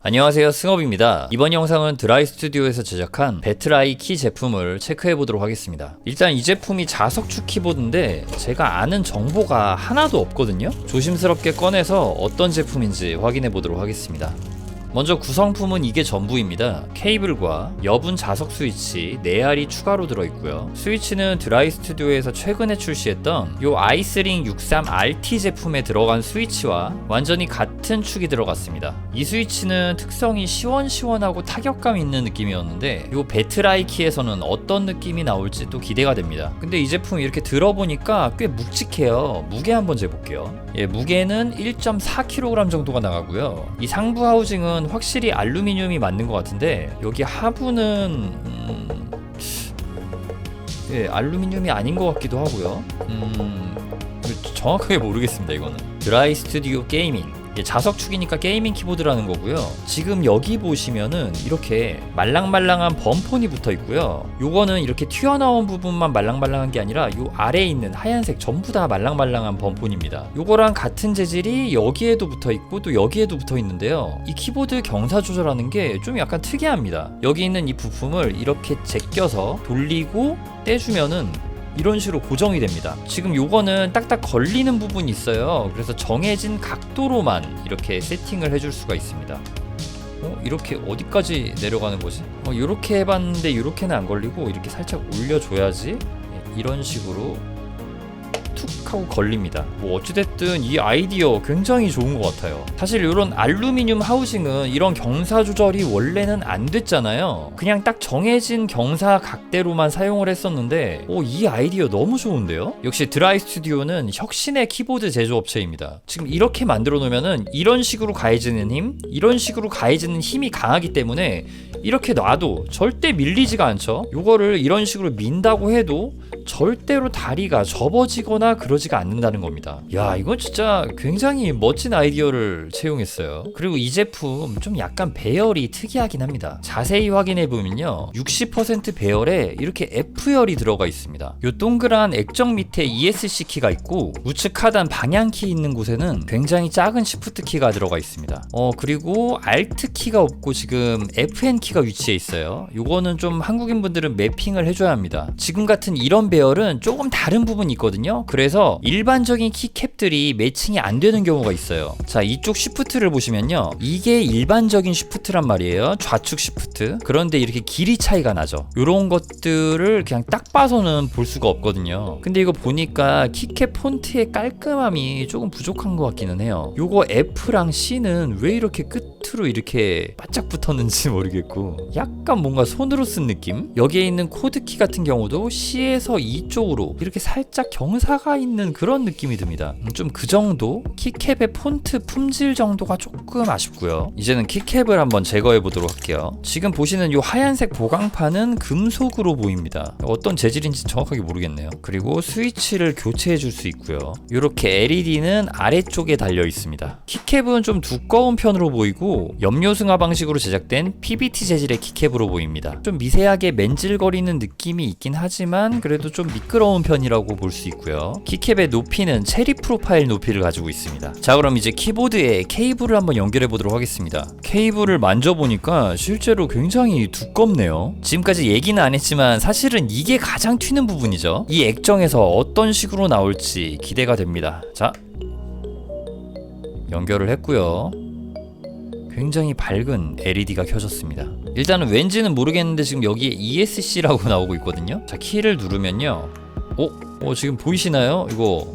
안녕하세요, 승업입니다. 이번 영상은 드라이 스튜디오에서 제작한 배틀아이 키 제품을 체크해 보도록 하겠습니다. 일단 이 제품이 자석축 키보드인데 제가 아는 정보가 하나도 없거든요. 조심스럽게 꺼내서 어떤 제품인지 확인해 보도록 하겠습니다. 먼저 구성품은 이게 전부입니다. 케이블과 여분 자석 스위치 4알이 추가로 들어있고요. 스위치는 드라이 스튜디오에서 최근에 출시했던 요 아이스링 63RT 제품에 들어간 스위치와 완전히 같은 축이 들어갔습니다. 이 스위치는 특성이 시원시원하고 타격감 있는 느낌이었는데 요 배틀아이 키에서는 어떤 느낌이 나올지 또 기대가 됩니다. 근데 이 제품 이렇게 들어보니까 꽤 묵직해요. 무게 한번 재볼게요. 무게는 1.4kg 정도가 나가고요. 이 상부 하우징은 확실히 알루미늄이 맞는 것 같은데 여기 하부는 알루미늄이 아닌 것 같기도 하고요. 정확하게 모르겠습니다. 이거는 드라이 스튜디오 게이밍, 자석축이니까 게이밍 키보드라는 거고요. 지금 여기 보시면은 이렇게 말랑말랑한 범폰이 붙어 있고요. 요거는 이렇게 튀어나온 부분만 말랑말랑한 게 아니라 요 아래에 있는 하얀색 전부 다 말랑말랑한 범폰입니다. 요거랑 같은 재질이 여기에도 붙어 있고 또 여기에도 붙어 있는데요. 이 키보드 경사 조절하는 게 좀 약간 특이합니다. 여기 있는 이 부품을 이렇게 제껴서 돌리고 떼주면은 이런 식으로 고정이 됩니다. 지금 요거는 딱딱 걸리는 부분이 있어요. 그래서 정해진 각도로만 이렇게 세팅을 해줄 수가 있습니다. 이렇게 어디까지 내려가는 거지? 이렇게 해봤는데 이렇게는 안 걸리고 이렇게 살짝 올려줘야지 이런 식으로 툭 하고 걸립니다. 어찌됐든 이 아이디어 굉장히 좋은 것 같아요. 사실 이런 알루미늄 하우징은 이런 경사 조절이 원래는 안 됐잖아요. 그냥 딱 정해진 경사 각대로만 사용을 했었는데 이 아이디어 너무 좋은데요? 역시 드라이 스튜디오는 혁신의 키보드 제조업체입니다. 지금 이렇게 만들어 놓으면은 이런 식으로 가해지는 힘, 이런 식으로 가해지는 힘이 강하기 때문에 이렇게 놔도 절대 밀리지가 않죠. 요거를 이런 식으로 민다고 해도 절대로 다리가 접어지거나 그러지가 않는다는 겁니다. 야, 이건 진짜 굉장히 멋진 아이디어를 채용했어요. 그리고 이 제품 좀 약간 배열이 특이하긴 합니다. 자세히 확인해 보면요, 60% 배열에 이렇게 F열이 들어가 있습니다. 요 동그란 액정 밑에 ESC 키가 있고 우측 하단 방향 키 있는 곳에는 굉장히 작은 시프트 키가 들어가 있습니다. 그리고 Alt 키가 없고 지금 FN 키가 위치해 있어요. 요거는 좀 한국인 분들은 매핑을 해줘야 합니다. 지금 같은 이런 배열은 조금 다른 부분이 있거든요. 그래서 일반적인 키캡들이 매칭이 안 되는 경우가 있어요. 자, 이쪽 시프트를 보시면요, 이게 일반적인 시프트란 말이에요. 좌측 시프트. 그런데 이렇게 길이 차이가 나죠. 요런 것들을 그냥 딱 봐서는 볼 수가 없거든요. 근데 이거 보니까 키캡 폰트의 깔끔함이 조금 부족한 것 같기는 해요. 요거 F랑 C는 왜 이렇게 끝으로 이렇게 바짝 붙었는지 모르겠고 약간 뭔가 손으로 쓴 느낌? 여기에 있는 코드키 같은 경우도 C에서 이쪽으로 이렇게 살짝 경사가 있는 그런 느낌이 듭니다. 좀 그 정도? 키캡의 폰트 품질 정도가 조금 아쉽고요. 이제는 키캡을 한번 제거해 보도록 할게요. 지금 보시는 이 하얀색 보강판은 금속으로 보입니다. 어떤 재질인지 정확하게 모르겠네요. 그리고 스위치를 교체해 줄 수 있고요. 이렇게 LED는 아래쪽에 달려 있습니다. 키캡은 좀 두꺼운 편으로 보이고 염료 승화 방식으로 제작된 PBT 재질의 키캡으로 보입니다. 좀 미세하게 맨질거리는 느낌이 있긴 하지만 그래도 좀 미끄러운 편이라고 볼 수 있고요. 키캡의 높이는 체리 프로파일 높이를 가지고 있습니다. 자, 그럼 이제 키보드에 케이블을 한번 연결해 보도록 하겠습니다. 케이블을 만져보니까 실제로 굉장히 두껍네요. 지금까지 얘기는 안 했지만 사실은 이게 가장 튀는 부분이죠. 이 액정에서 어떤 식으로 나올지 기대가 됩니다. 자, 연결을 했고요. 굉장히 밝은 LED가 켜졌습니다. 일단은 왠지는 모르겠는데 지금 여기에 ESC라고 나오고 있거든요. 자, 키를 누르면요, 지금 보이시나요? 이거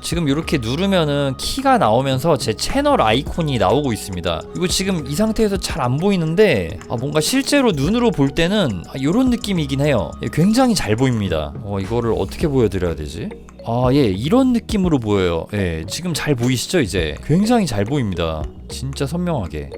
지금 이렇게 누르면은 키가 나오면서 제 채널 아이콘이 나오고 있습니다. 이거 지금 이 상태에서 잘 안 보이는데 뭔가 실제로 눈으로 볼 때는 이런 느낌이긴 해요. 굉장히 잘 보입니다. 이거를 어떻게 보여드려야 되지? 이런 느낌으로 보여요. 지금 잘 보이시죠? 이제 굉장히 잘 보입니다. 진짜 선명하게.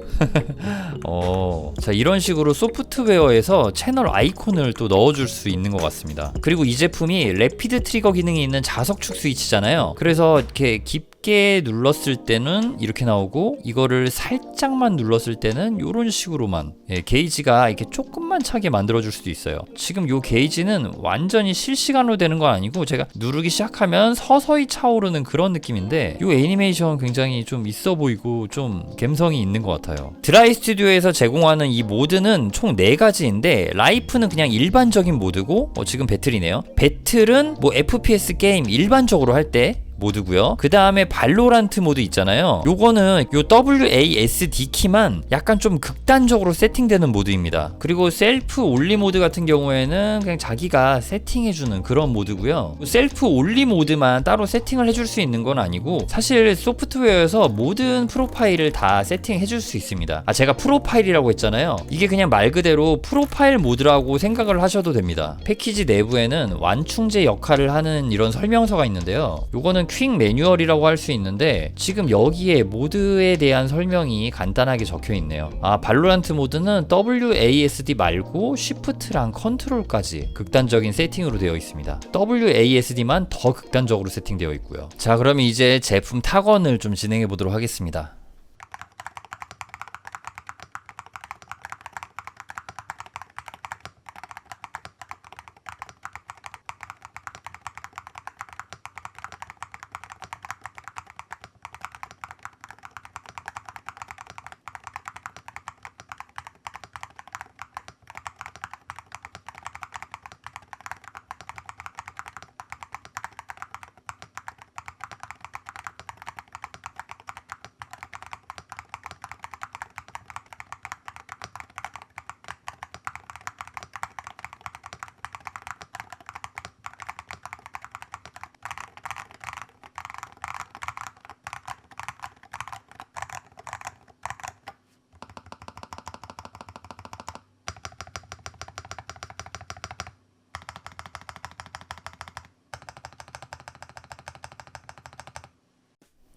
자, 이런 식으로 소프트웨어에서 채널 아이콘을 또 넣어줄 수 있는 것 같습니다. 그리고 이 제품이 래피드 트리거 기능이 있는 자석축 스위치잖아요. 그래서 이렇게 깊게 눌렀을 때는 이렇게 나오고 이거를 살짝만 눌렀을 때는 이런 식으로만 게이지가 이렇게 조금만 차게 만들어줄 수도 있어요. 지금 이 게이지는 완전히 실시간으로 되는 건 아니고 제가 누르기 시작하면 서서히 차오르는 그런 느낌인데 이 애니메이션 굉장히 좀 있어 보이고 좀 감성이 있는 것 같아요. 드라이 스튜디오에서 제공하는 이 모드는 총 4가지인데 라이프는 그냥 일반적인 모드고 지금 배틀이네요. 배틀은 뭐 FPS 게임 일반적으로 할 때 모드고요. 그 다음에 발로란트 모드 있잖아요. 요거는 요 WASD 키만 약간 좀 극단적으로 세팅되는 모드입니다. 그리고 셀프 올리 모드 같은 경우에는 그냥 자기가 세팅해주는 그런 모드고요. 셀프 올리 모드만 따로 세팅을 해줄 수 있는 건 아니고 사실 소프트웨어에서 모든 프로파일을 다 세팅해줄 수 있습니다. 제가 프로파일이라고 했잖아요. 이게 그냥 말 그대로 프로파일 모드라고 생각을 하셔도 됩니다. 패키지 내부에는 완충제 역할을 하는 이런 설명서가 있는데요. 요거는 퀵 매뉴얼이라고 할 수 있는데 지금 여기에 모드에 대한 설명이 간단하게 적혀 있네요. 발로란트 모드는 WASD 말고 Shift랑 컨트롤까지 극단적인 세팅으로 되어 있습니다. WASD만 더 극단적으로 세팅되어 있고요. 자, 그러면 이제 제품 탁원을 좀 진행해 보도록 하겠습니다.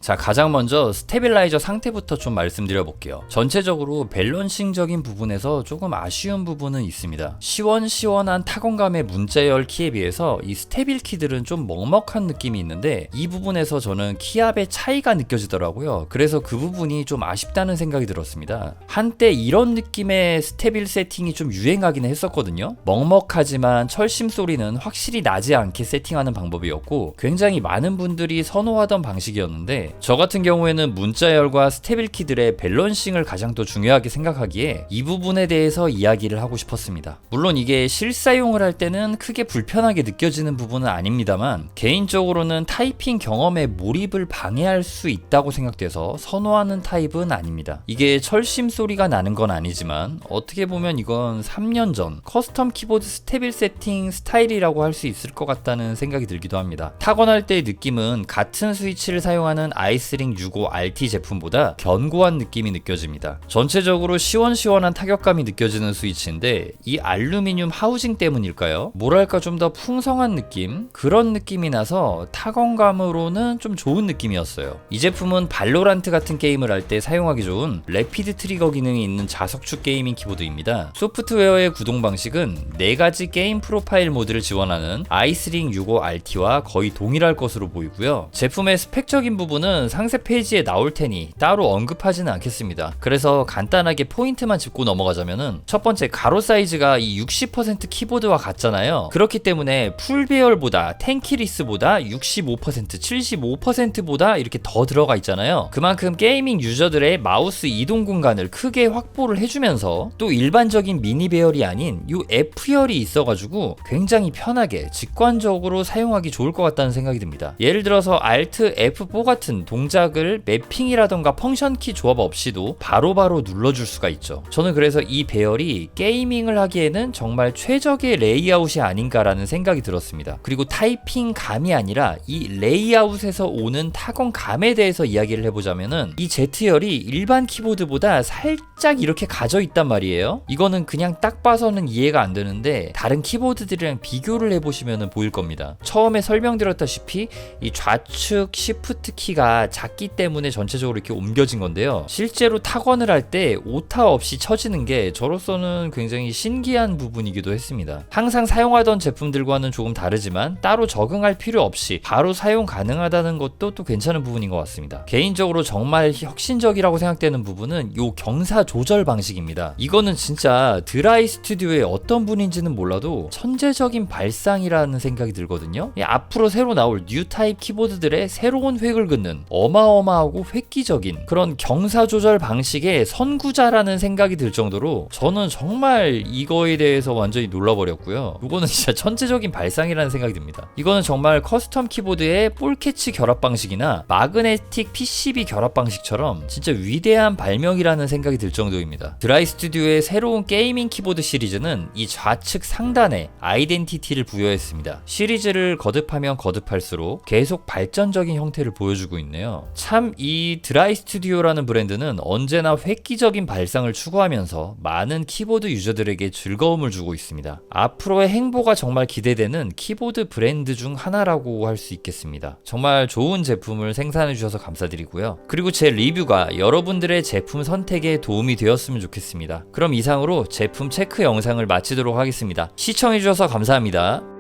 자, 가장 먼저 스테빌라이저 상태부터 좀 말씀드려 볼게요. 전체적으로 밸런싱적인 부분에서 조금 아쉬운 부분은 있습니다. 시원시원한 타건감의 문자열 키에 비해서 이 스테빌 키들은 좀 먹먹한 느낌이 있는데 이 부분에서 저는 키압의 차이가 느껴지더라고요. 그래서 그 부분이 좀 아쉽다는 생각이 들었습니다. 한때 이런 느낌의 스테빌 세팅이 좀 유행하긴 했었거든요. 먹먹하지만 철심 소리는 확실히 나지 않게 세팅하는 방법이었고 굉장히 많은 분들이 선호하던 방식이었는데 저 같은 경우에는 문자열과 스테빌 키들의 밸런싱을 가장 더 중요하게 생각하기에 이 부분에 대해서 이야기를 하고 싶었습니다. 물론 이게 실사용을 할 때는 크게 불편하게 느껴지는 부분은 아닙니다만 개인적으로는 타이핑 경험의 몰입을 방해할 수 있다고 생각돼서 선호하는 타입은 아닙니다. 이게 철심 소리가 나는 건 아니지만 어떻게 보면 이건 3년 전 커스텀 키보드 스테빌 세팅 스타일이라고 할 수 있을 것 같다는 생각이 들기도 합니다. 타건할 때의 느낌은 같은 스위치를 사용하는 아이스링 65RT 제품보다 견고한 느낌이 느껴집니다. 전체적으로 시원시원한 타격감이 느껴지는 스위치인데 이 알루미늄 하우징 때문일까요? 뭐랄까 좀 더 풍성한 느낌? 그런 느낌이 나서 타건감으로는 좀 좋은 느낌이었어요. 이 제품은 발로란트 같은 게임을 할 때 사용하기 좋은 래피드 트리거 기능이 있는 자석축 게이밍 키보드입니다. 소프트웨어의 구동 방식은 4가지 게임 프로파일 모드를 지원하는 아이스링 65RT와 거의 동일할 것으로 보이고요. 제품의 스펙적인 부분은 상세 페이지에 나올 테니 따로 언급하지는 않겠습니다. 그래서 간단하게 포인트만 짚고 넘어가자면은 첫 번째, 가로 사이즈가 이 60% 키보드와 같잖아요. 그렇기 때문에 풀배열보다 텐키리스보다 65%, 75%보다 이렇게 더 들어가 있잖아요. 그만큼 게이밍 유저들의 마우스 이동 공간을 크게 확보를 해주면서 또 일반적인 미니 배열이 아닌 이 F열이 있어가지고 굉장히 편하게 직관적으로 사용하기 좋을 것 같다는 생각이 듭니다. 예를 들어서 Alt F4 같은 동작을 매핑이라던가 펑션키 조합 없이도 바로바로 눌러줄 수가 있죠. 저는 그래서 이 배열이 게이밍을 하기에는 정말 최적의 레이아웃이 아닌가라는 생각이 들었습니다. 그리고 타이핑 감이 아니라 이 레이아웃에서 오는 타건 감에 대해서 이야기를 해보자면은 이 Z열이 일반 키보드보다 살짝 이렇게 가져 있단 말이에요. 이거는 그냥 딱 봐서는 이해가 안 되는데 다른 키보드들이랑 비교를 해보시면 보일 겁니다. 처음에 설명드렸다시피 이 좌측 시프트 키가 작기 때문에 전체적으로 이렇게 옮겨진 건데요. 실제로 타건을 할 때 오타 없이 쳐지는 게 저로서는 굉장히 신기한 부분이기도 했습니다. 항상 사용하던 제품들과는 조금 다르지만 따로 적응할 필요 없이 바로 사용 가능하다는 것도 또 괜찮은 부분인 것 같습니다. 개인적으로 정말 혁신적이라고 생각되는 부분은 요 경사 조절 방식입니다. 이거는 진짜 드라이 스튜디오의 어떤 분인지는 몰라도 천재적인 발상이라는 생각이 들거든요. 앞으로 새로 나올 뉴 타입 키보드들의 새로운 획을 긋는 보면은 어마어마하고 획기적인 그런 경사 조절 방식의 선구자라는 생각이 들 정도로 저는 정말 이거에 대해서 완전히 놀라버렸고요. 이거는 진짜 천재적인 발상이라는 생각이 듭니다. 이거는 정말 커스텀 키보드의 볼 캐치 결합 방식이나 마그네틱 PCB 결합 방식처럼 진짜 위대한 발명이라는 생각이 들 정도입니다. 드라이 스튜디오의 새로운 게이밍 키보드 시리즈는 이 좌측 상단에 아이덴티티를 부여했습니다. 시리즈를 거듭하면 거듭할수록 계속 발전적인 형태를 보여주고 있네요. 참 이 드라이 스튜디오라는 브랜드는 언제나 획기적인 발상을 추구하면서 많은 키보드 유저들에게 즐거움을 주고 있습니다. 앞으로의 행보가 정말 기대되는 키보드 브랜드 중 하나라고 할 수 있겠습니다. 정말 좋은 제품을 생산해 주셔서 감사드리고요. 그리고 제 리뷰가 여러분들의 제품 선택에 도움이 되었으면 좋겠습니다. 그럼 이상으로 제품 체크 영상을 마치도록 하겠습니다. 시청해 주셔서 감사합니다.